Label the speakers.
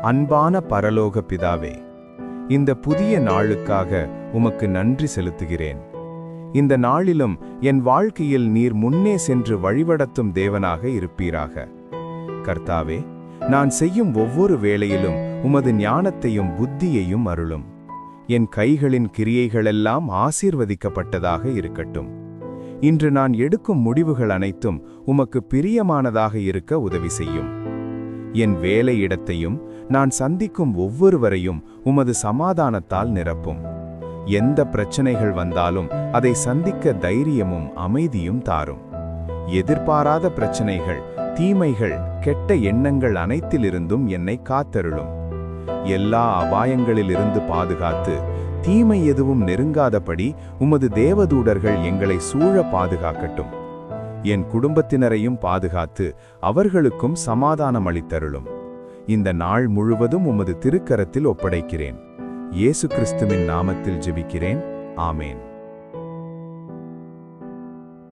Speaker 1: அன்பான பரலோக பிதாவே, இந்த புதிய நாளுக்காக உமக்கு நன்றி செலுத்துகிறேன். இந்த நாளிலும் என் வாழ்க்கையில் நீர் முன்னே சென்று வழிபடத்தும் தேவனாக இருப்பீராக. கர்த்தாவே, நான் செய்யும் ஒவ்வொரு வேளையிலும் உமது ஞானத்தையும் புத்தியையும் அருளும். என் கைகளின் கிரியைகளெல்லாம் ஆசீர்வதிக்கப்பட்டதாக இருக்கட்டும். இன்று நான் எடுக்கும் முடிவுகள் அனைத்தும் உமக்கு பிரியமானதாக இருக்க உதவி செய்யும். என் வேலை இடத்தையும் நான் சந்திக்கும் ஒவ்வொருவரையும் உமது சமாதானத்தால் நிரப்பும். எந்த பிரச்சனைகள் வந்தாலும் அதை சந்திக்க தைரியமும் அமைதியும் தாரும். எதிர்பாராத பிரச்சனைகள், தீமைகள், கெட்ட எண்ணங்கள் அனைத்திலிருந்தும் என்னை காத்தருளும். எல்லா அபாயங்களிலிருந்து பாதுகாத்து தீமை எதுவும் நெருங்காதபடி உமது தேவதூதர்கள் எங்களை சூழ பாதுகாக்கட்டும். என் குடும்பத்தினரையும் பாதுகாத்து அவர்களுக்கும் சமாதானம் அளித்தருளும். இந்த நாள் முழுவதும் உமது திருக்கரத்தில் ஒப்படைக்கிறேன். இயேசு கிறிஸ்துவின் நாமத்தில் ஜெபிக்கிறேன். ஆமேன்.